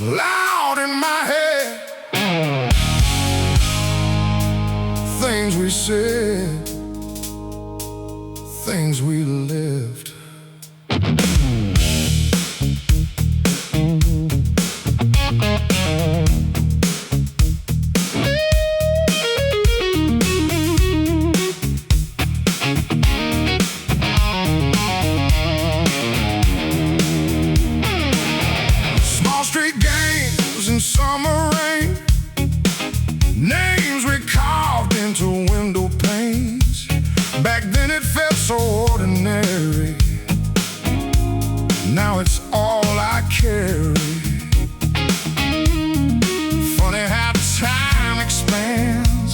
loud in my head. Things we said, things we lived. Summer rain, names we carved into window panes. Back then it felt so ordinary. Now it's all I carry. Funny how time expands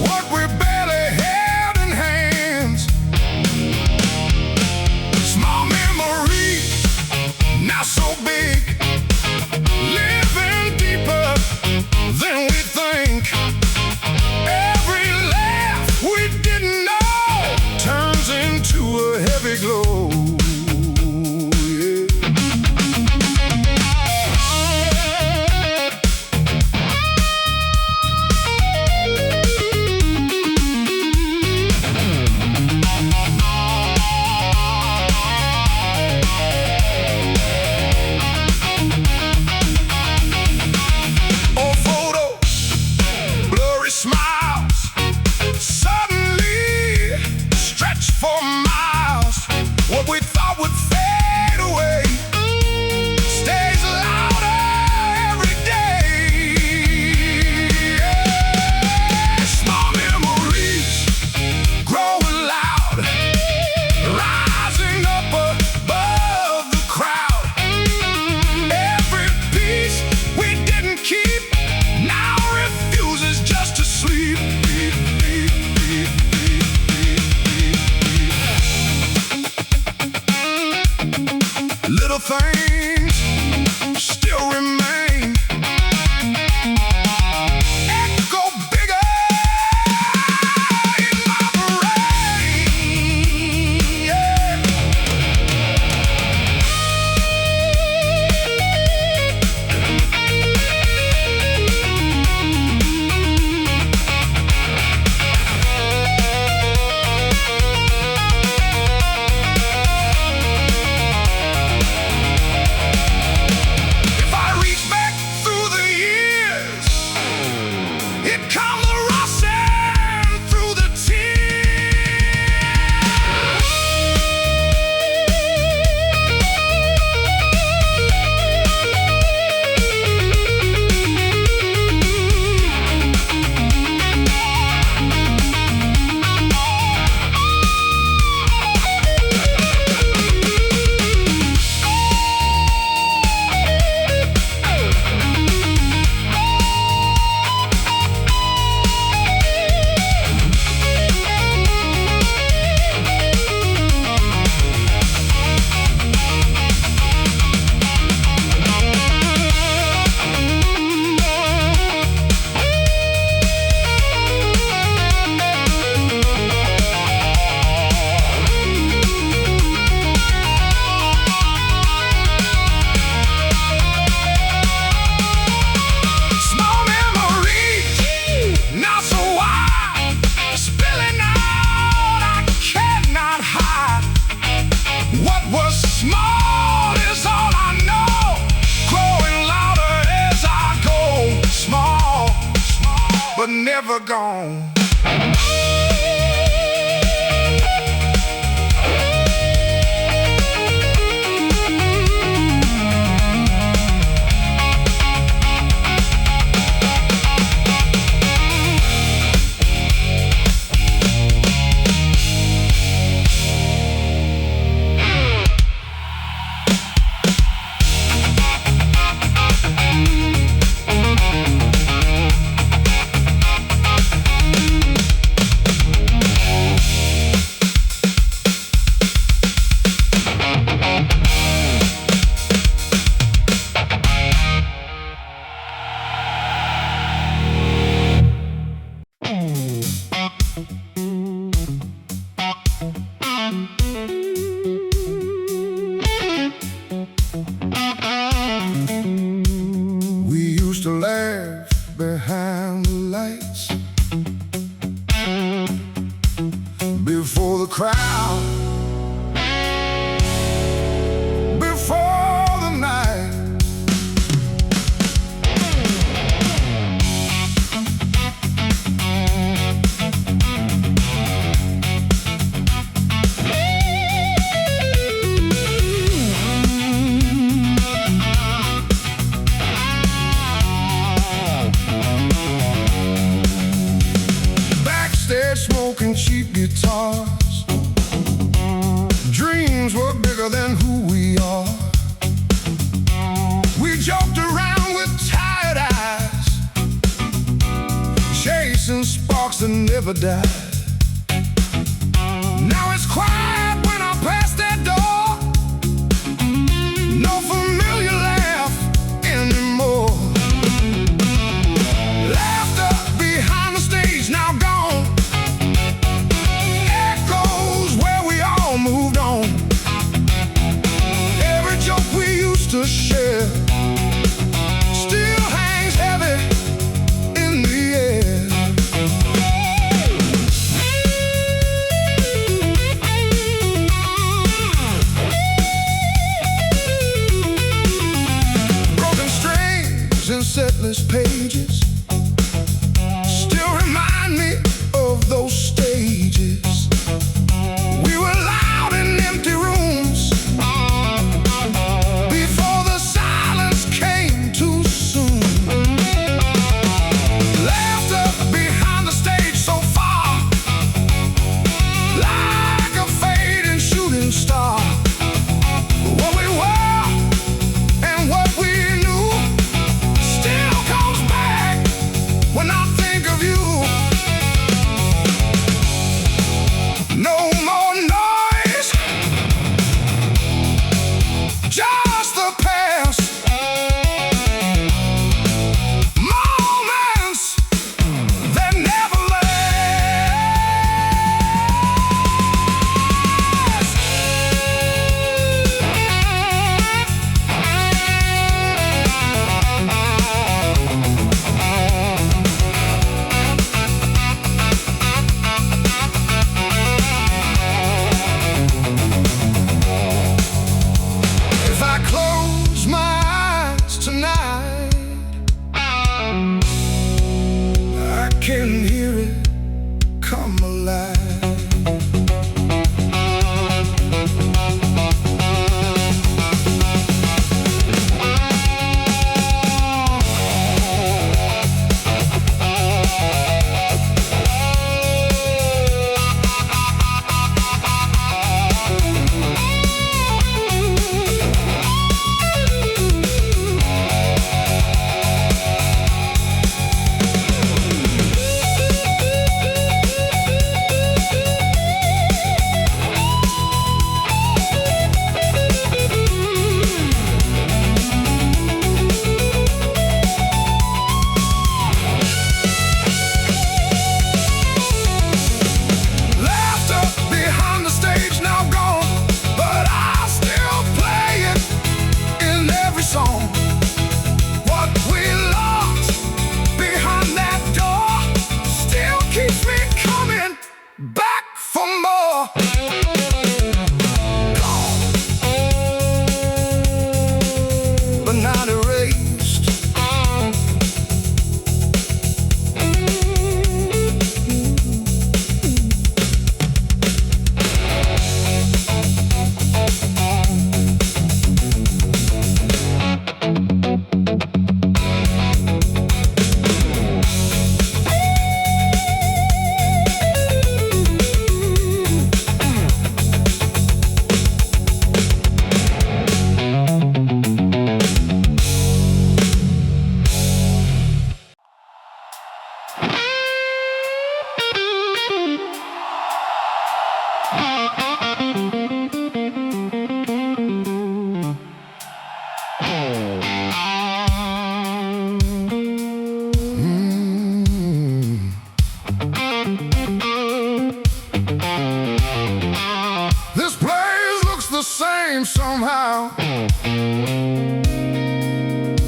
what we barely held in hands. Small memories, now so big, living deeper than we think. Every laugh we didn't know turns into a heavy glow. Smiles suddenly stretch for miles. What we thought would fade away stays louder every day. Small memories growing loud, rising up above the crowd. Every piece we didn't keep now refuses just to sleep. Little things still remain, echo bigger in my brain. Yeah. Come the rushing through the never gone. crowd before the night. Smoking cheap guitars, dreams were bigger than who we are. We joked around with tired eyes, chasing sparks that never died. Now it's quiet when I pass that door, no familiar laugh anymore. Laughter behind the stage now gone, moved on. Every joke we used to share still hangs heavy in the air. Broken strings and setless pages still remind me of those stages. We were loud in empty rooms before the silence came too soon. Laughter behind the stage so far, like a fading shooting star. What we were and what we knew still comes back when I think of you. No more noise, just the past. Moments that never If I close my eyes tonight, I can hear it come alive. Laughter behind the stage now gone, but I still play it in every song. What we lost behind that door still keeps me coming back for more. Gone, but not erased. This place looks the same somehow,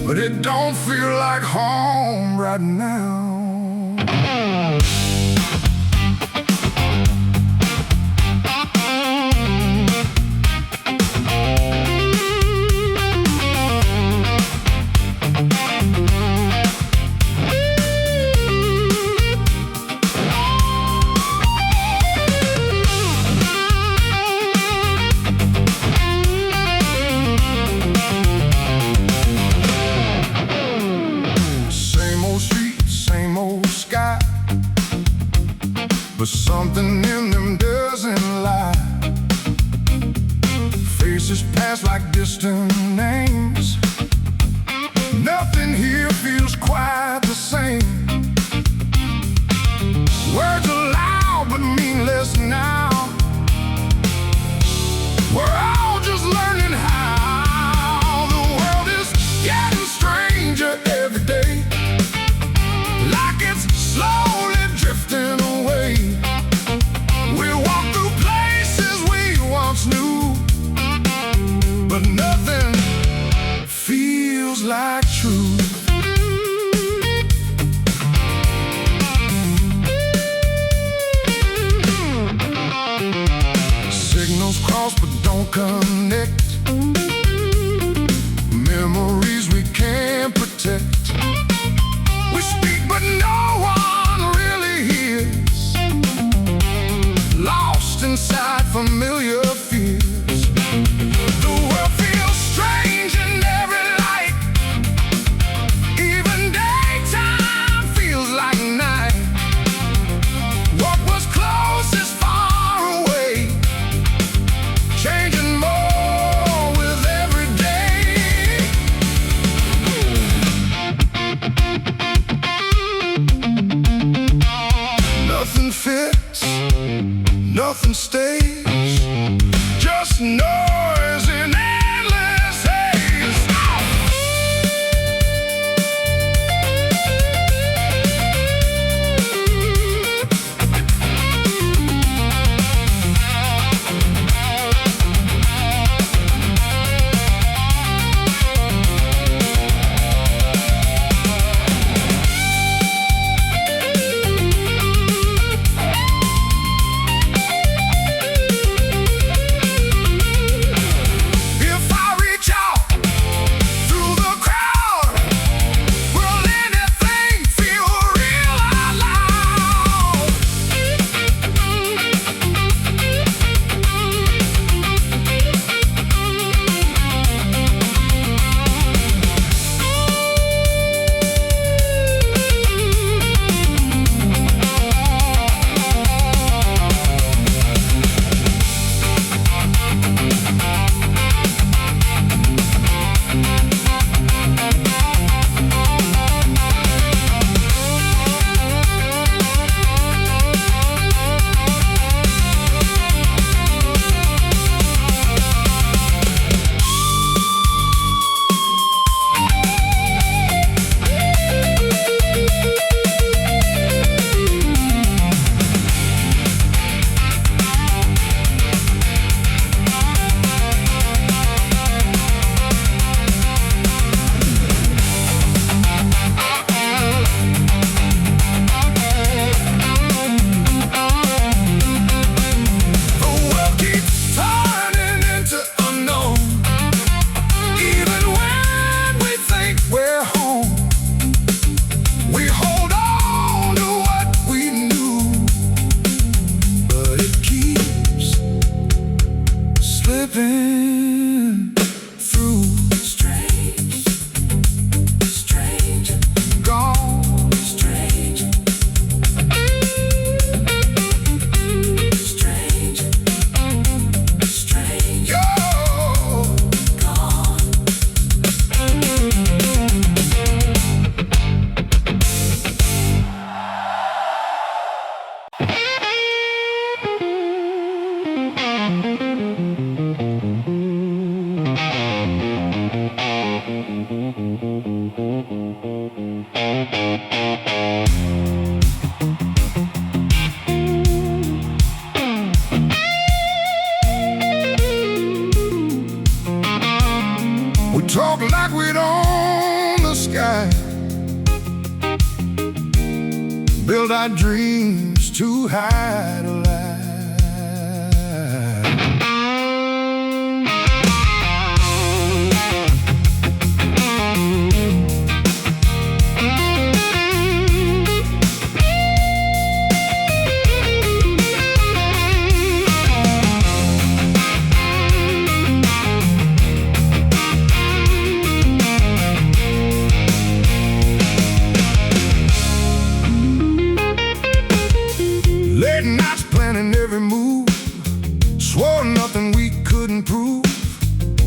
but it don't feel like home right now. Something in them doesn't lie. Faces pass like distant names. Nothing here feels quite the same. Words are loud but mean less now. We're all just learning how. The world is getting stranger every day, like it's slowly drifting away. We walk through places we once knew, but nothing feels like truth. Signals cross but don't connect. Memories we can't protect. We speak but no one really hears. Lost inside familiar fears. The world feels strange in every light. Even daytime feels like night. What was close is far away, changing more with every day. Nothing fits, nothing stays, just noise in endless haze. Slipping through. Strange, strange, gone. Strange, strange, strange, you're gone. We talk like we'd own the sky, build our dreams too high to lie. Late nights planning in every move, swore nothing we couldn't prove.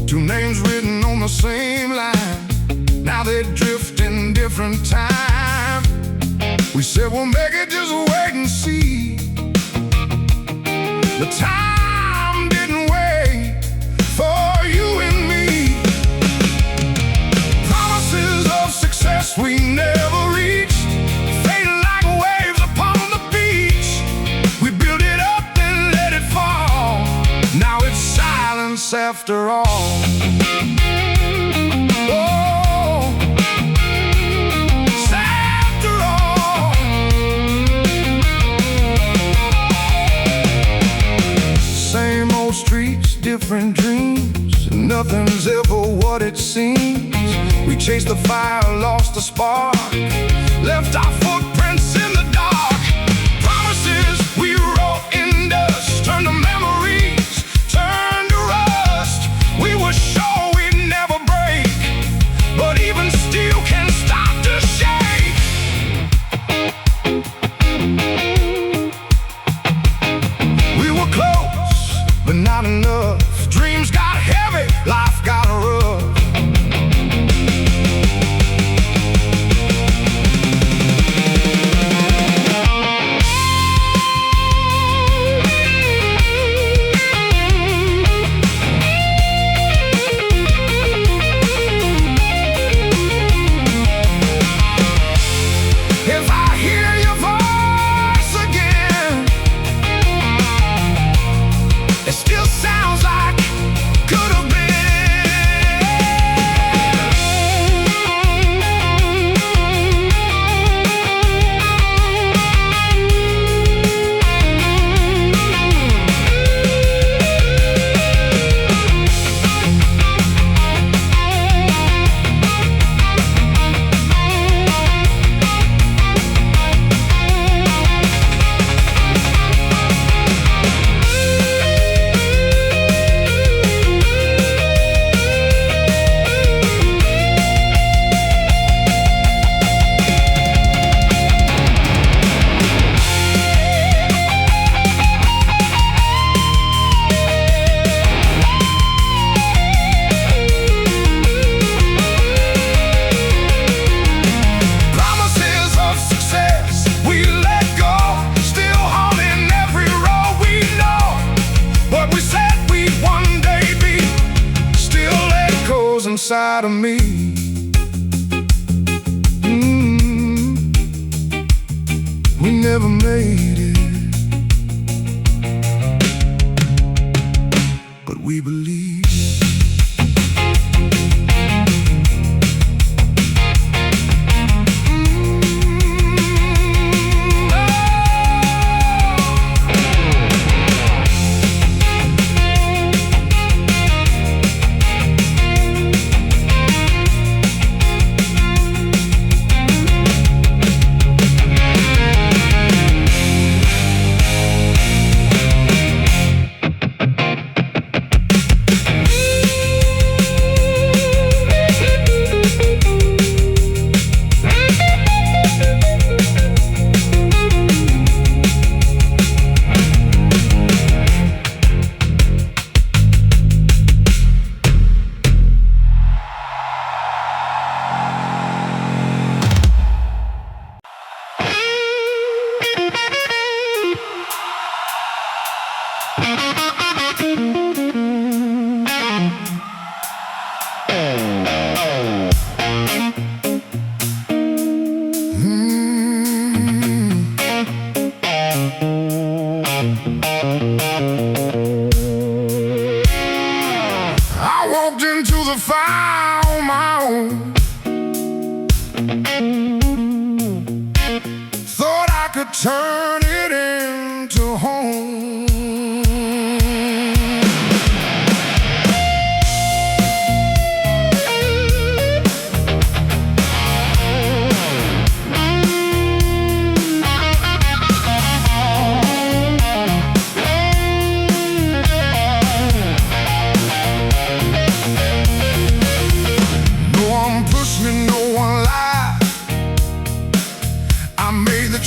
Two names written on the same line, now they drift in different time. We said we'll make it, just wait and see. The time didn't wait for you and me. Promises of success we never reached, fading like waves upon the beach. We built it up and let it fall, now it's silence after all. Oh, it's after all. Same old streets, different dreams, nothing's ever what it seems. We chased the fire, lost the spark, left our footprints in the dark. Promises we wrote in dust, turned to memories, turned to rust. We were sure we'd never break, but even steel can stop to shake. We were close, but not enough. Dreams got heavy, life got rough. If I hear your voice again, it still sounds like could have been. Promises of success we let go, still haunting every road we know. What we said we'd one day be still echoes inside of me. We never made it, but we believe. I walked into the fire on my own, thought I could turn it into home.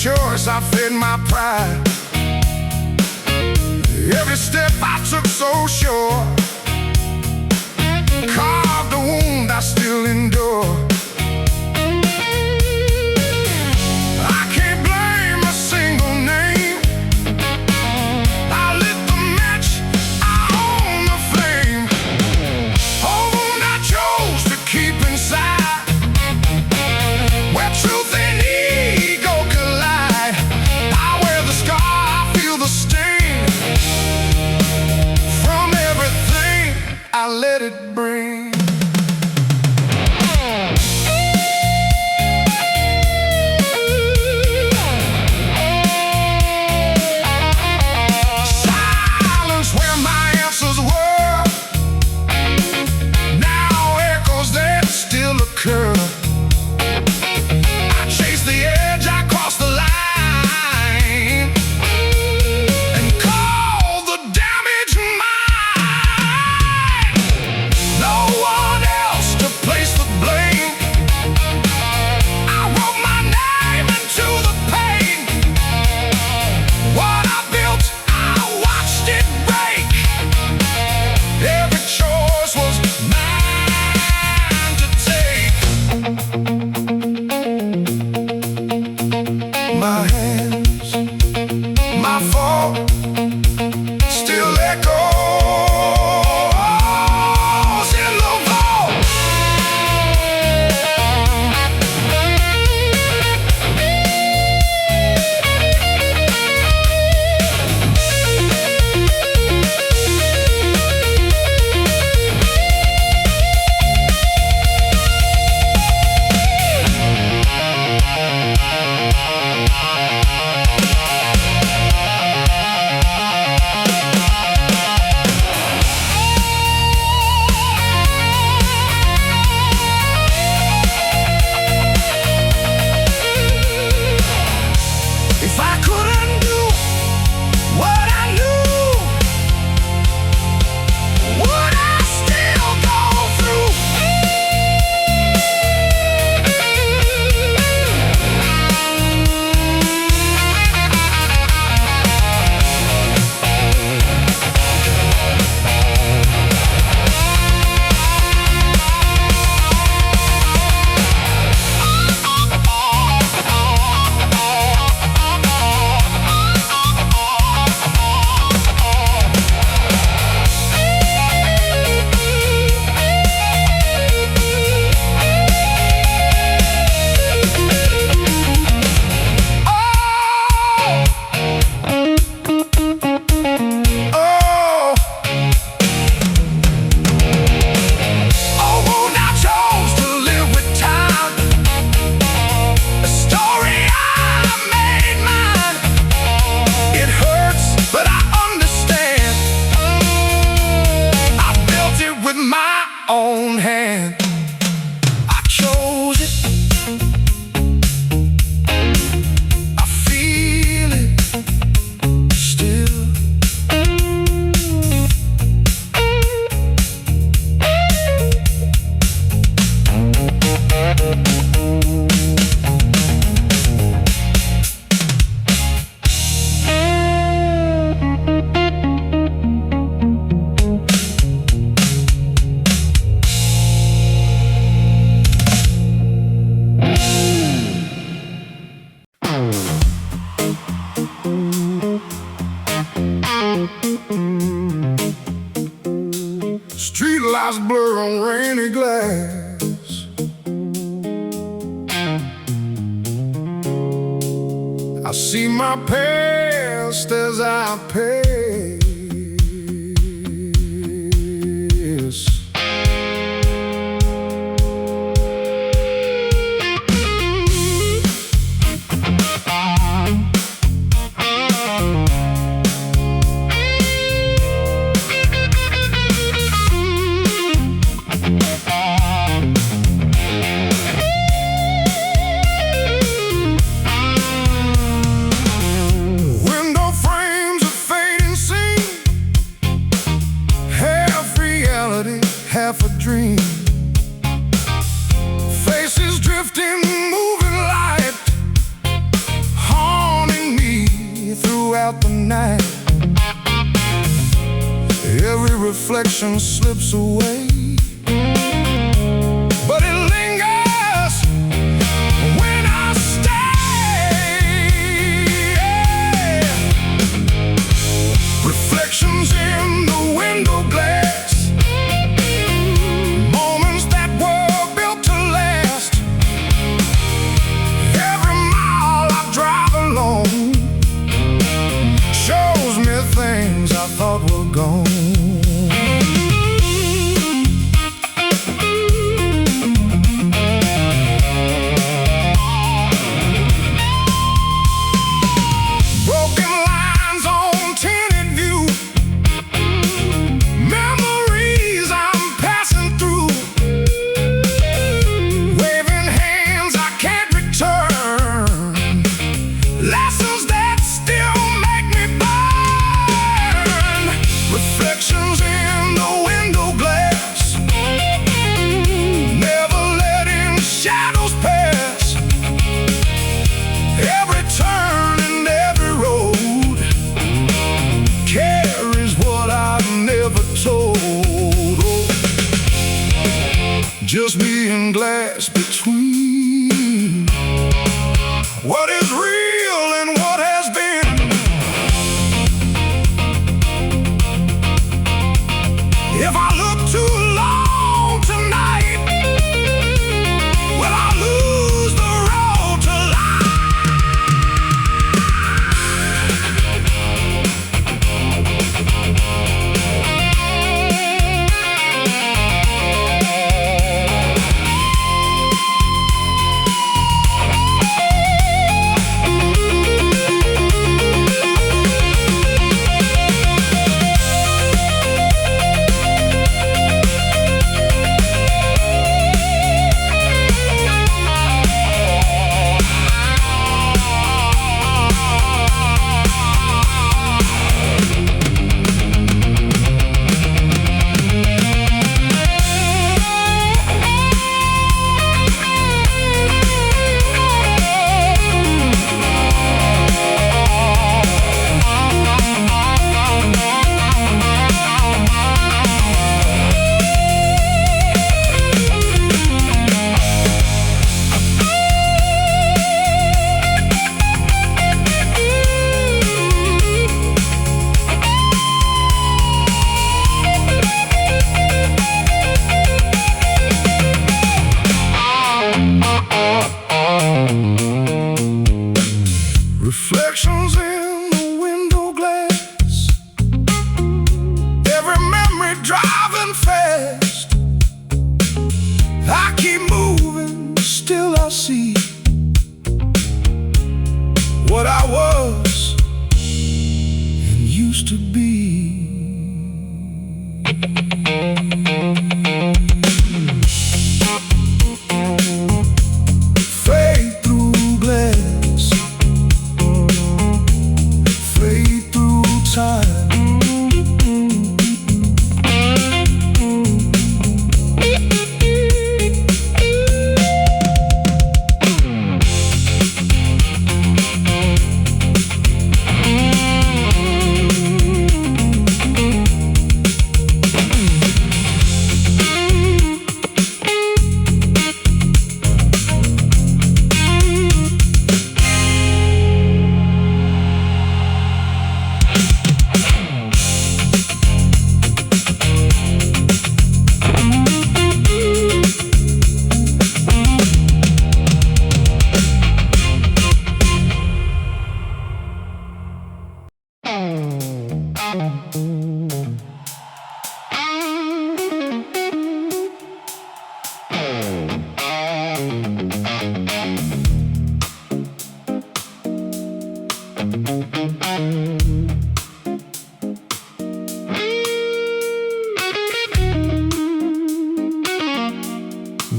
choice, I fed my pride. Every step I took so sure carved a wound I still endure. I can't blame a single name. I lit the match, I own the flame. A wound I chose to keep inside, where truth and ego collide. I wear the scar, I feel the sting from everything I let it bring. Silence where my answers were now echoes that still occur. I chase the edge, I cross the line, and call the damage mine. No one else to place the blame. I wrote my name into the pain. What I built, I watched it break. Every choice was mine to take. My hands, my fault, still echoes in the vault. If I couldn't do what I knew, would I still go through? Own hand, I chose it. I feel it still. Street lights blur on rainy glass. I see my past as I pass. Window frames are fading scene, half reality, half a dream. Faces drifting, moving light, haunting me throughout the night. reflection slips away, but it lingers when I stay. Reflections in the window glass, moments that were built to last. Every mile I drive alone shows me things I thought were gone. Just me and glass between what is real and what has been. If I look too long tonight, will I lose the road to reflections in the window glass, every memory driving fast. I keep moving, still I see what I was and used to be.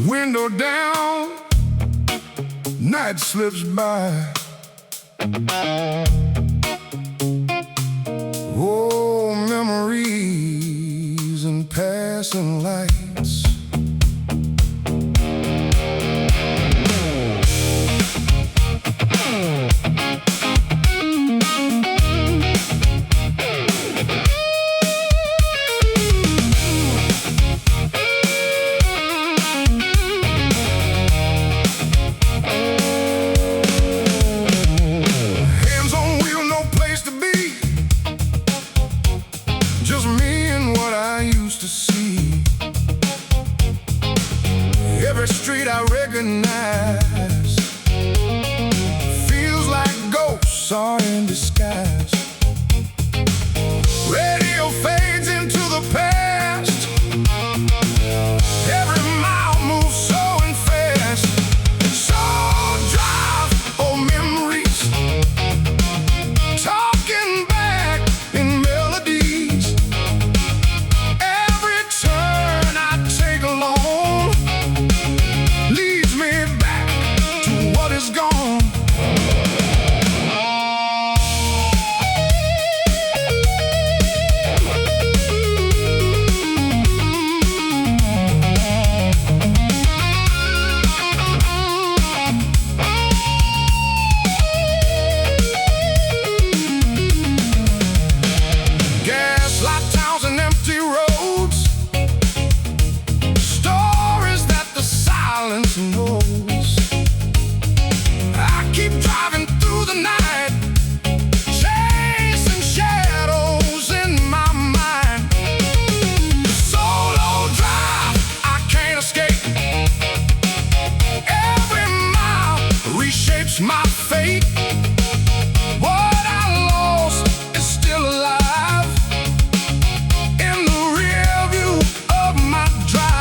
Window down, night slips by. Oh, memories and passing lights. just me and what I used to see. Every street I recognize feels like ghosts are in disguise. Radio fades into the past. Every mile moves so fast. So drive old memories, talking back in melodies. Every turn I take along leads me back to what is gone. My fate, what I lost is still alive in the rear view of my drive.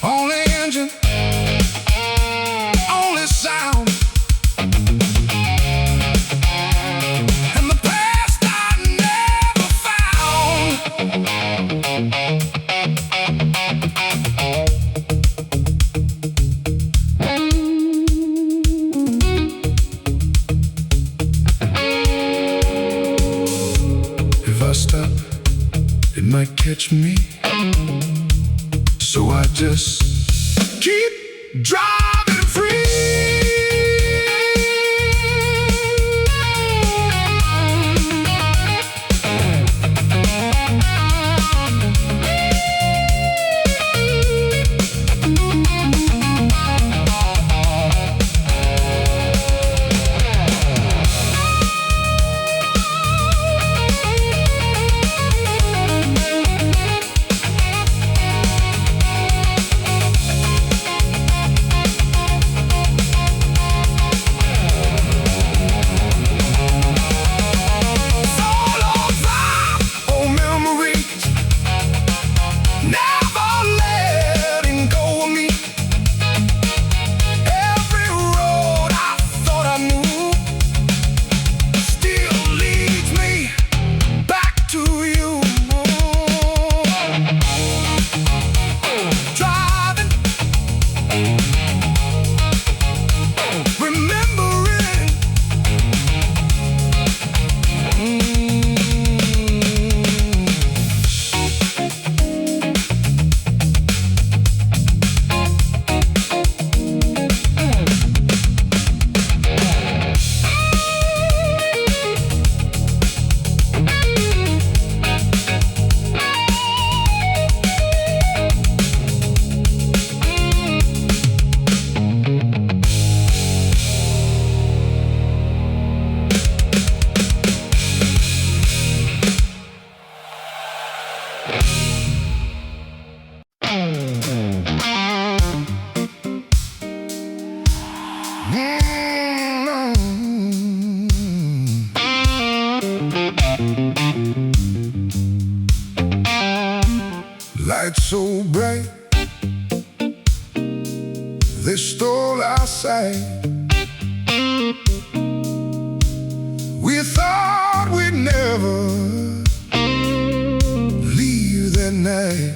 Only engine, only sound, and the past I never found. If I stop, it might catch me, so I just keep driving free. Lights so bright, they stole our sight. We thought we'd never leave that night.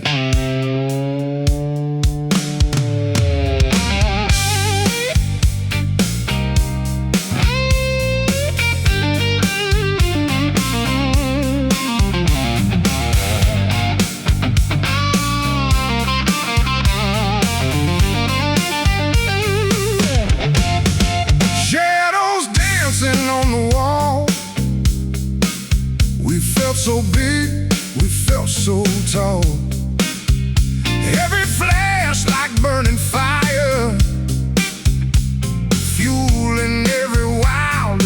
So big, we felt so tall. Every flash like burning fire, fueling every wild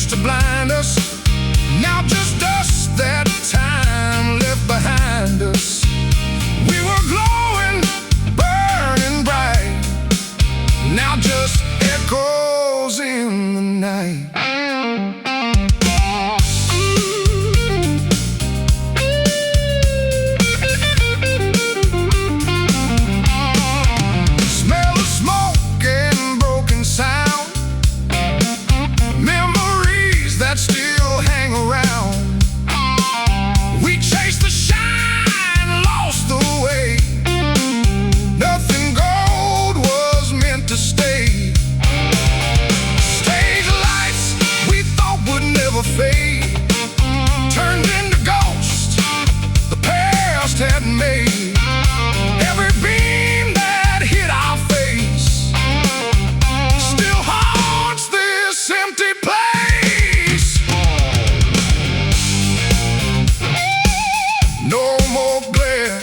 used to blind us, now just dust that time left behind us. We were glowing, burning bright, now just echoes in the night. Smell of smoke and broken sound, memories that still hang around. We chased the shine, lost the way. Nothing gold was meant to stay. Stage lights we thought would never fade turned into ghosts the past had made. Every beam that hit our face still haunts this empty place. No more glare,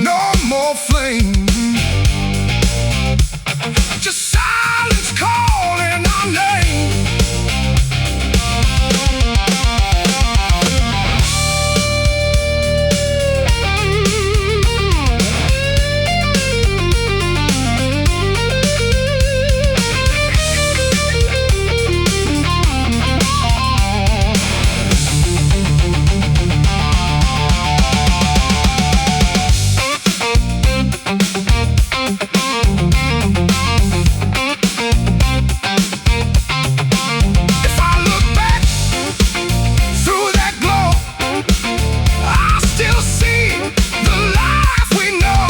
no more flame, just silence calling our name. If I look back through that glow, I still see the life we know.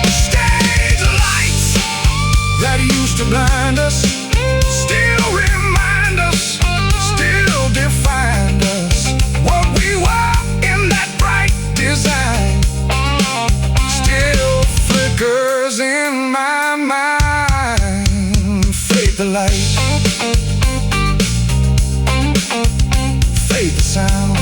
Stage lights that used to blind us still remind us, still define us. What we were in that bright design still flickers in my mind. Fade the light, fade the sound.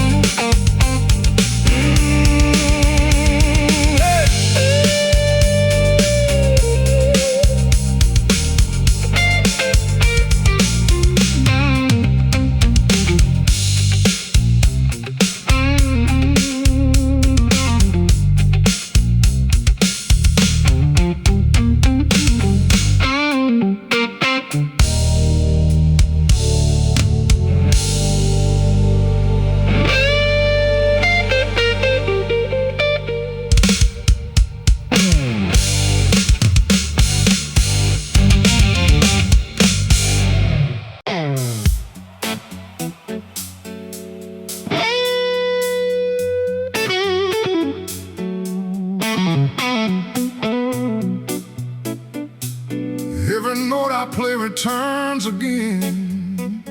Every note I play returns again,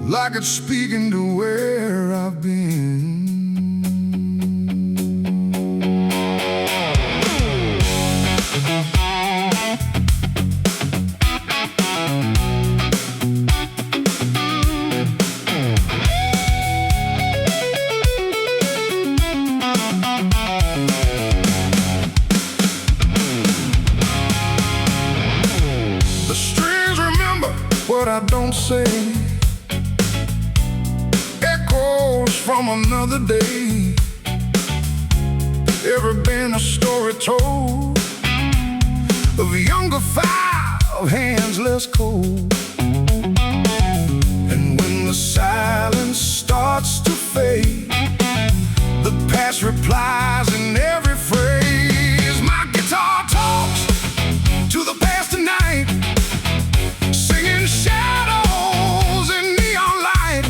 like it's speaking to where I've been. The strings remember what I don't say, echoes from another day. Ever been a story told of a younger fire, of hands less cold? And when the silence starts to fade, the past replies in every phrase. My guitar talks to the past tonight, singing shadows in neon light.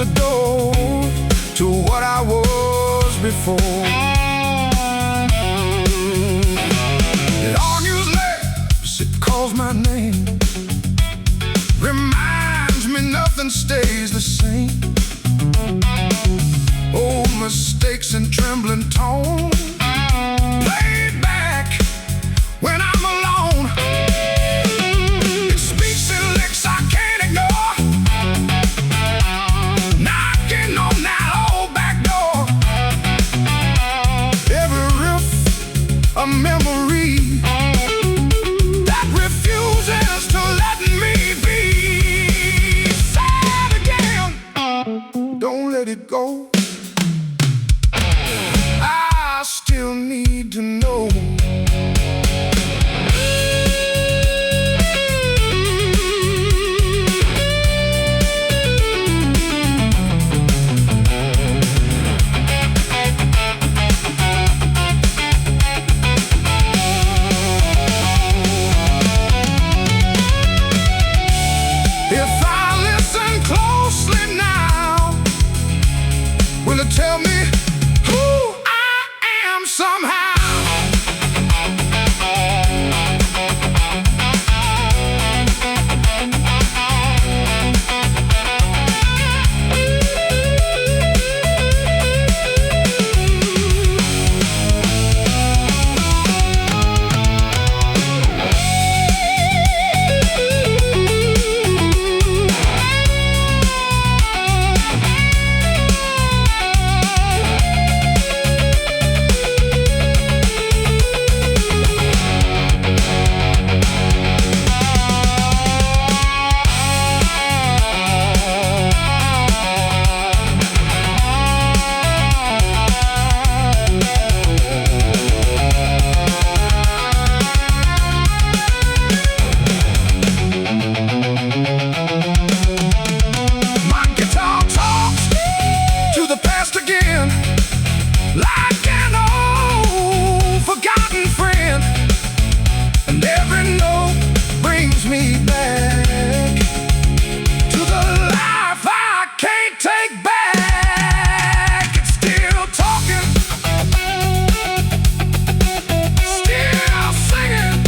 antidote to what I was before. It argues less, it calls my name, reminds me nothing stays the same. Old mistakes and trembling tone, played back when I'm alone. It speaks in licks I can't ignore, knocking on that old back door. Every riff a memory that refuses to let me be sad again. Don't let it go, I still need to know. If I listen closely now, will it tell me who I am somehow? Like an old forgotten friend, and every note brings me back to the life I can't take back. It's still talking, still singing.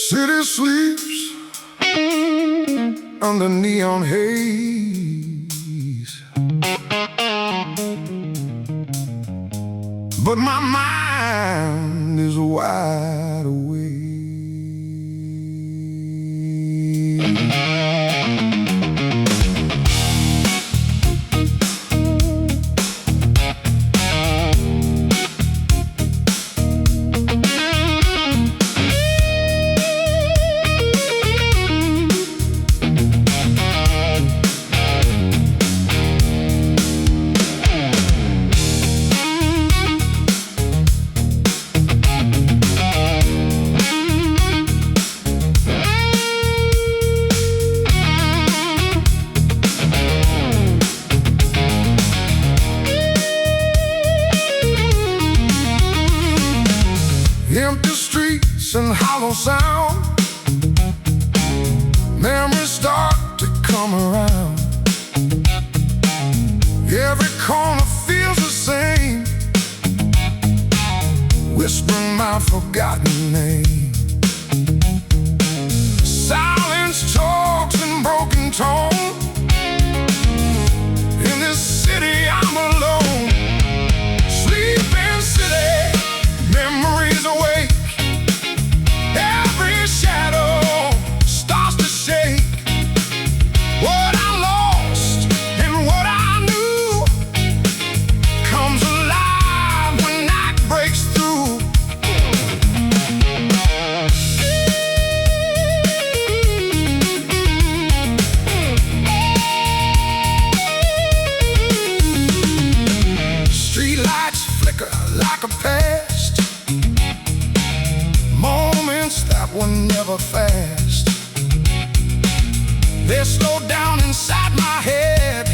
City sleeps under neon haze, but my mind is wide awake. Empty streets and hollow sound, memories start to come around. Every corner feels the same, whispering my forgotten name. Silence talks in broken tone. In this city I'm alone. Sleeping city, memories awake. Every shadow starts to shake. What I lost and what I knew comes alive when night breaks through. never fast. They slow down inside my head,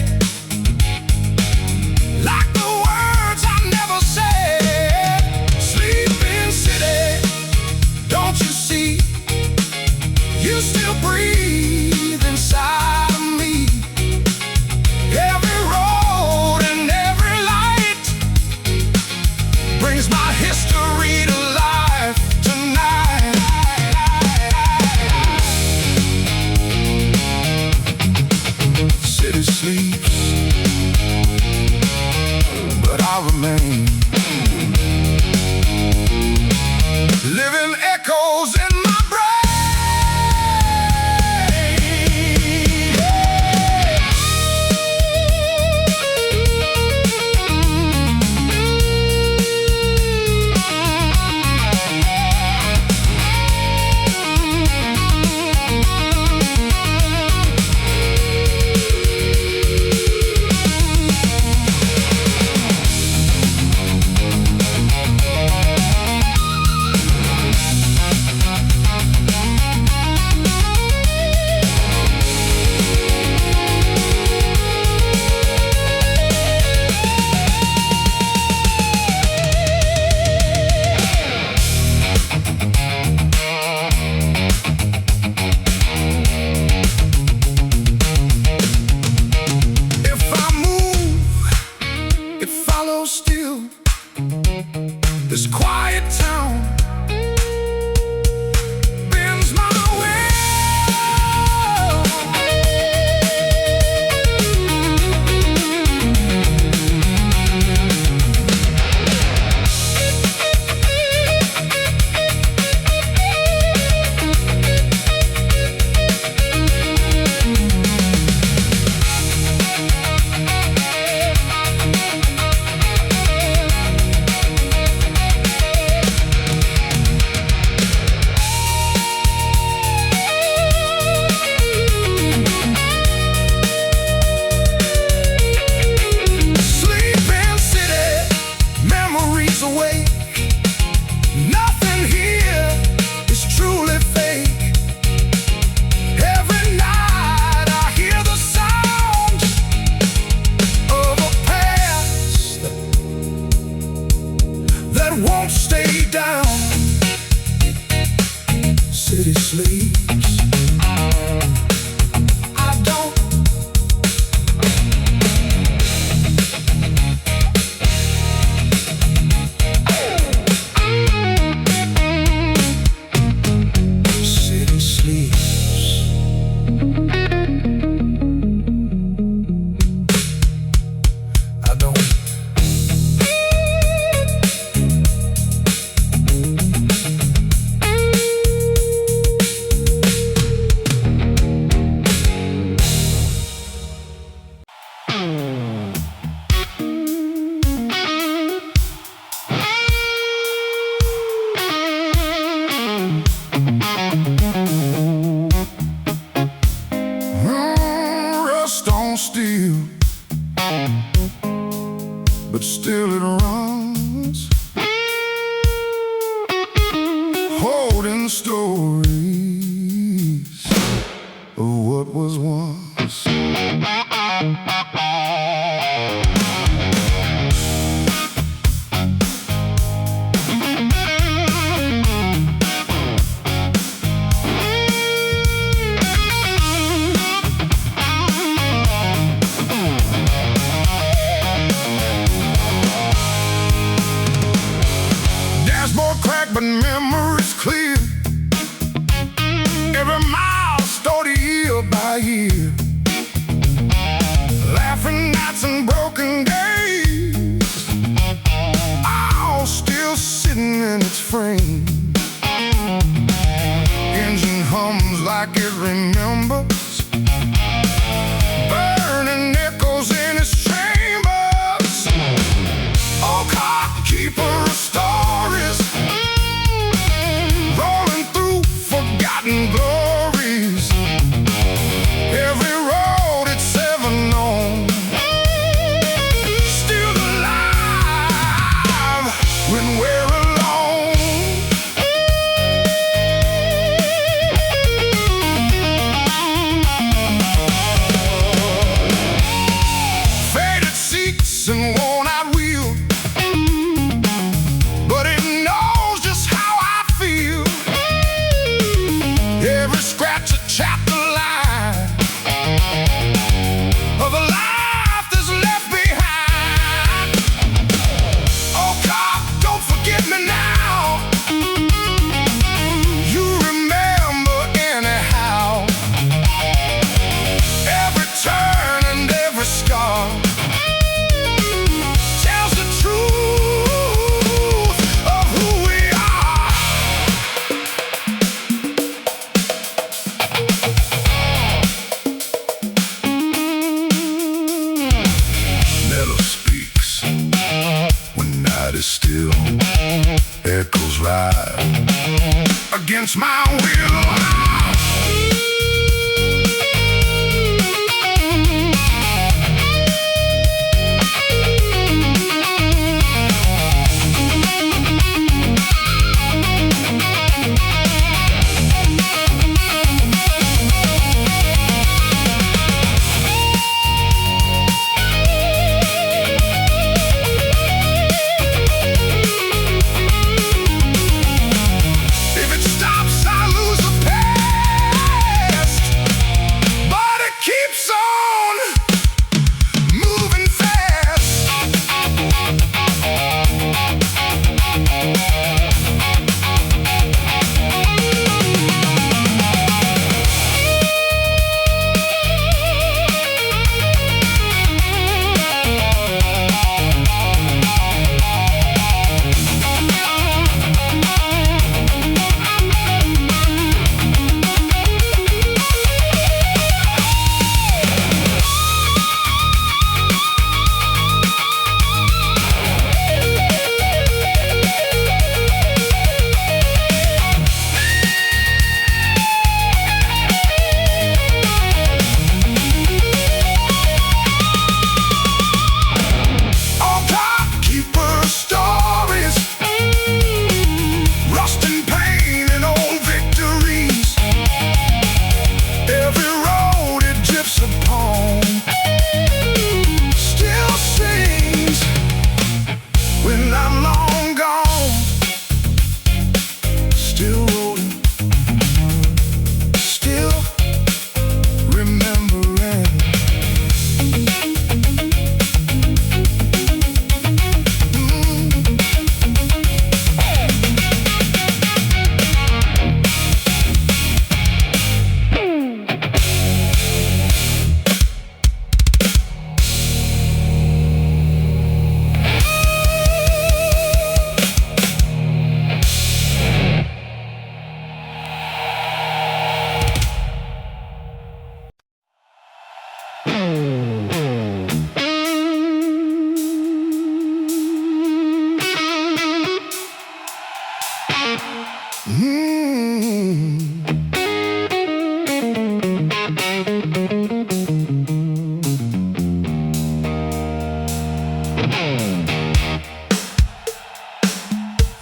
like the words I never said. Sleeping city, don't you see? You still breathe inside of me. Every road and every light brings my history to life tonight. City sleeps, but I remain. Living echoes in my brain. Still, this quiet town bends my will. Away. Nothing here is truly fake. Every night I hear the sound of a past that won't stay down. City sleeps, I don't. Steel, but still it runs, holding stories of what was once. But memories clear. Every milestone year by year. Laughing nights and broken days, all still sitting in its frame. Engine hums like it remembers, burning echoes in its chambers. Oh, car keeper of stories, rolling through forgotten glories. Every road it's ever known, still alive when we're alone. still echoes right against my will.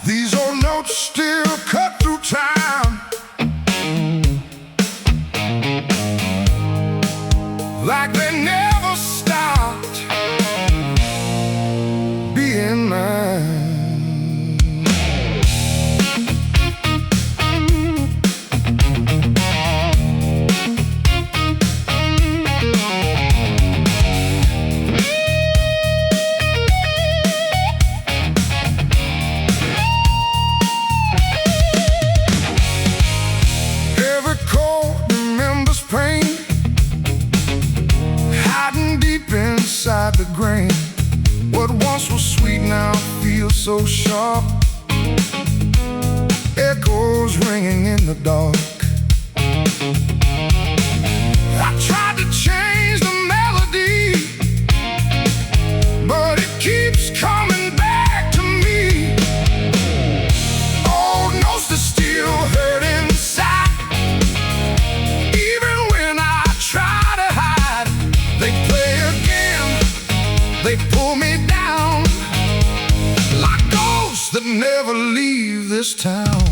These old notes still cut through time like they never stopped being mine. Inside the grain, what once was sweet now feels so sharp. Echoes ringing in the dark. I tried to change the melody, but it keeps coming back to me. Old notes that still hurt inside. Even when I try to hide, they play again. They pull me down like ghosts that never leave this town.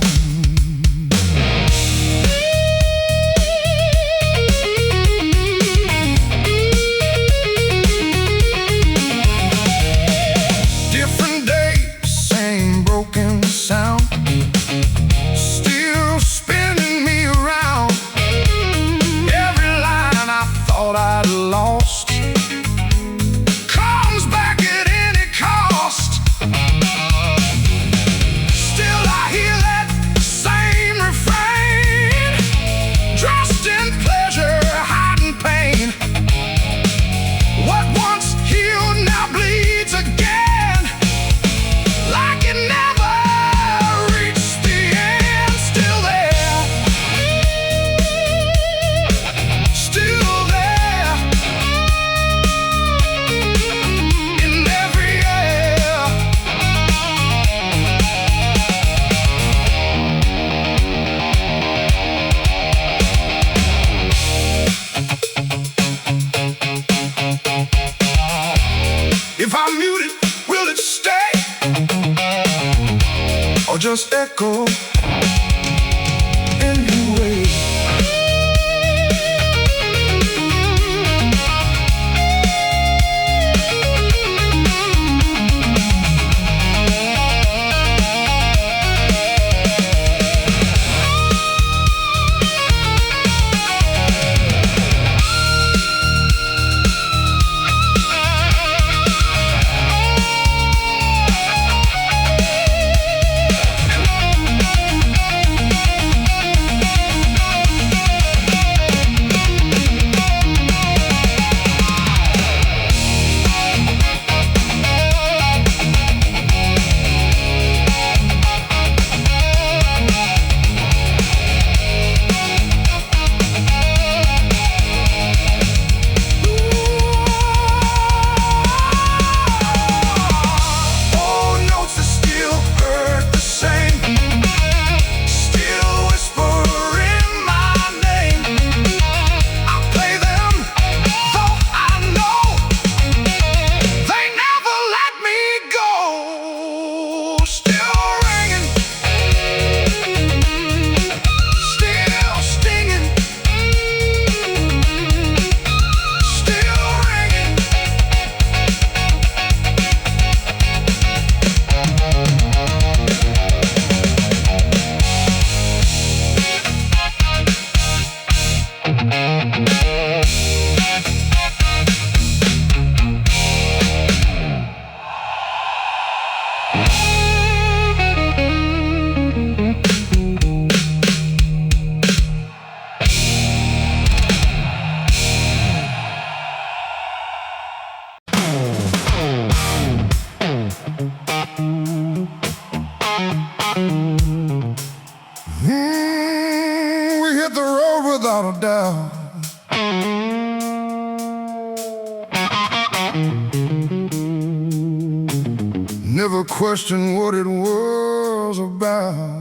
Different day, same broken sound, still spinning me around. Every line I thought I'd lost How muted will it stay, or just echo anyway? We hit the road without a doubt. Never questioned what it was about.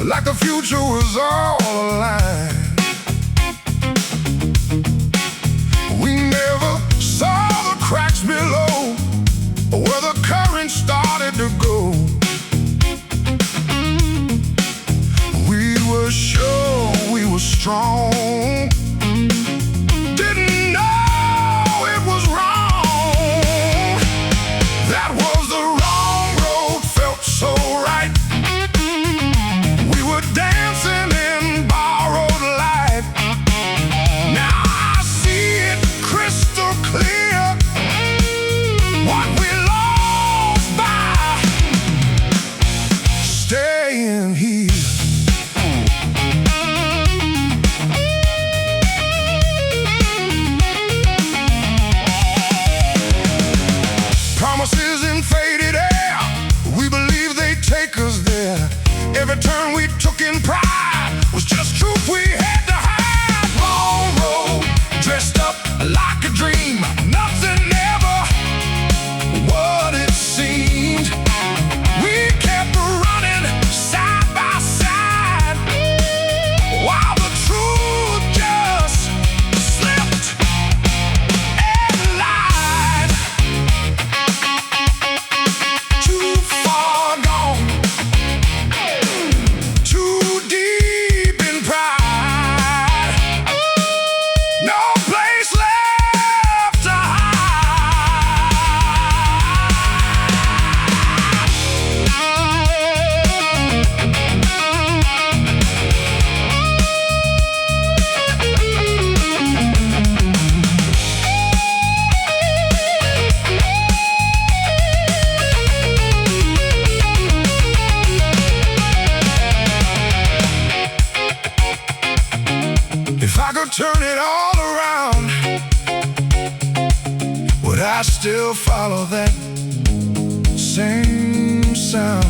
Like the future was all aligned. We never saw the cracks below, where the current started to go. We were sure we were strong, didn't know it was wrong. That was the wrong road, felt so right. Dancing in borrowed light. Now I see it crystal clear, what we lost by staying here. Promises in faded air, we believe they take us there. Every turn we took in pride was just truth we had to hide. Long road, dressed up like a dream. Nothing ever what it seemed. We kept running side by side, while the truth just slipped and lied. Too far gone, too deep in pride, no place left to If I could turn it all around, I still follow that same sound.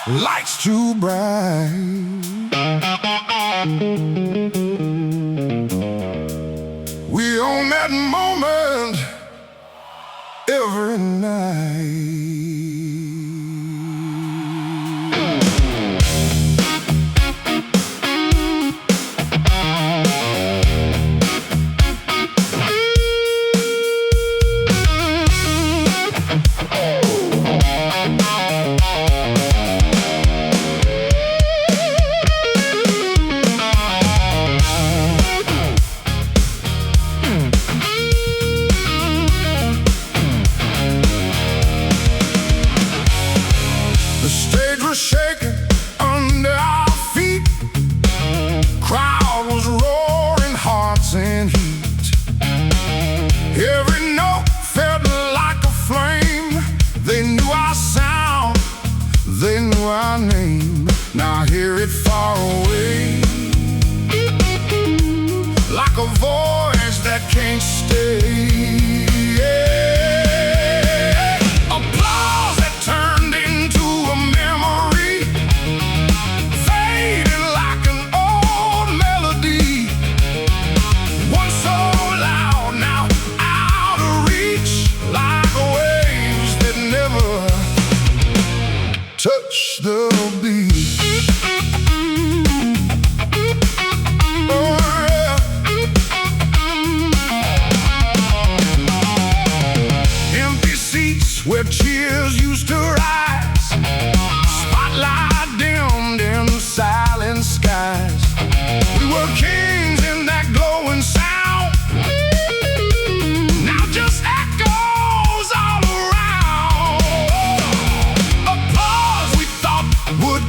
Lights too bright. We own that moment every night. Shaking under our feet, crowd was roaring, hearts in heat. Every note felt like a flame. They knew our sound, they knew our name. Now I hear it far away, like a voice that can't stay. Applause that turned into a memory, fading like an old melody. Once so loud, now out of reach, like waves that never touch the beach. Where tears used to rise, spotlight dimmed in silent skies. We were kings in that glowing sound, now just echoes all around. Applause we thought would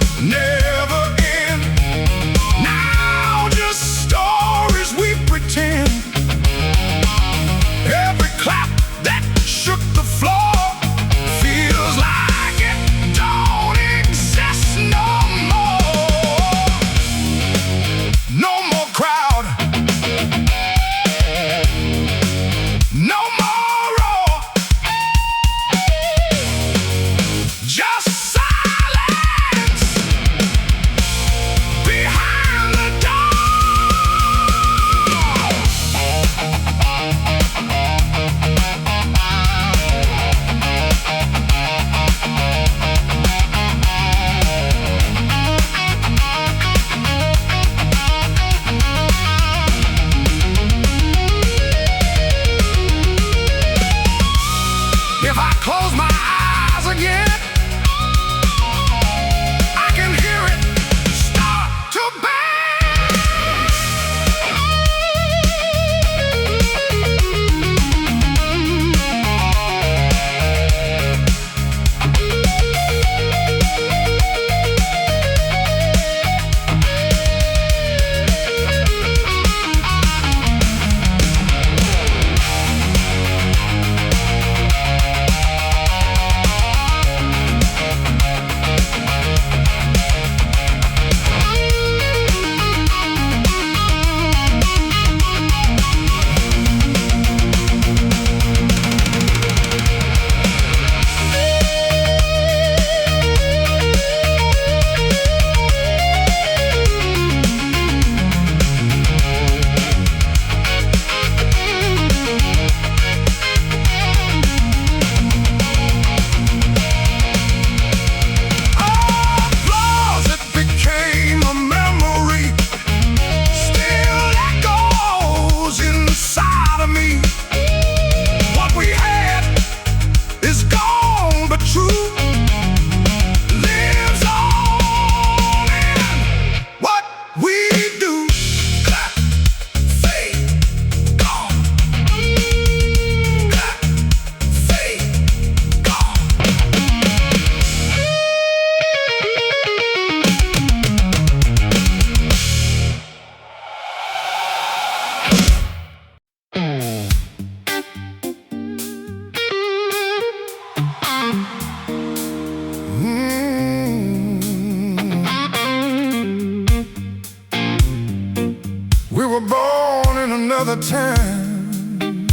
time,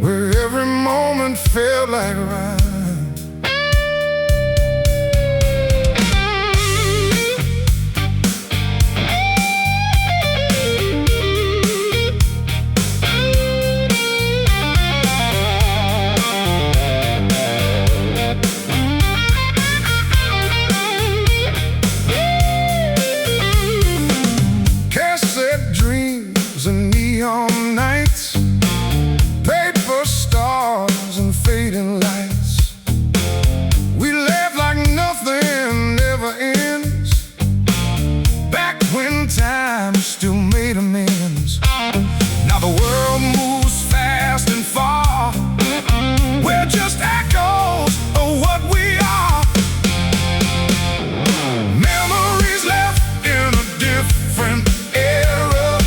where every moment felt like a ride. And neon nights, paper stars and fading lights. We laughed like nothing ever ends, back when time still made amends. Now the world moves fast and far, we're just echoes of what we are. Memories left in a different era,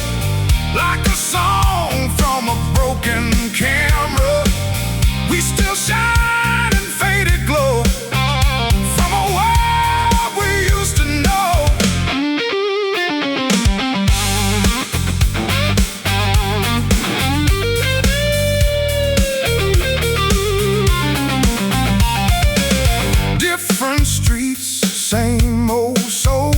like a song from a broken camera. We still shine in faded glow from a world we used to know. Different streets, same old soul,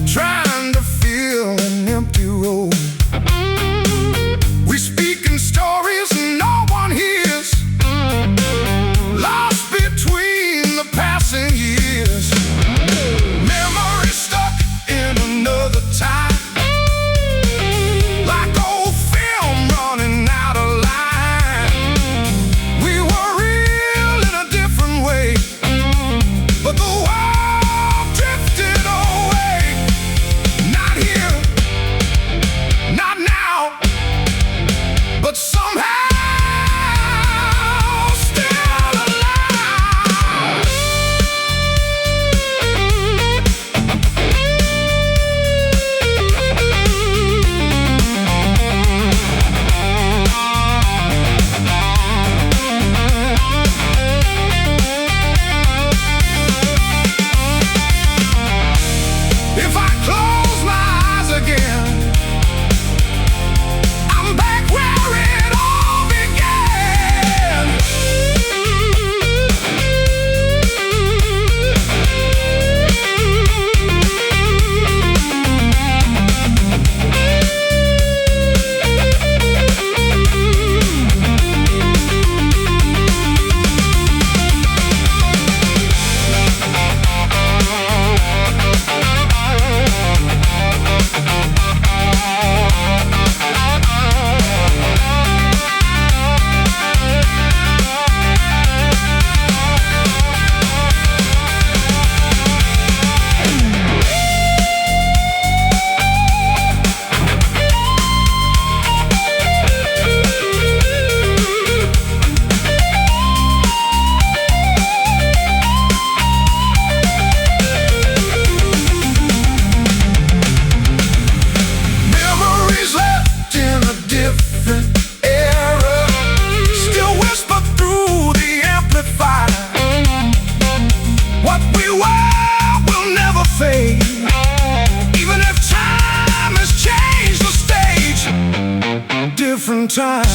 trying to fill an empty road. We speak in stories no one hears, lost between the passing years. Memories stuck in another time, like old film running out of line. We were real in a different way, but the world drifted away. Not here, not now, but somehow still alive. If I close my eyes again, I'm back where it all began. Memories left in a different era, still whisper through the amplifier. What we were will never fade, even if time has changed the stage. Different time,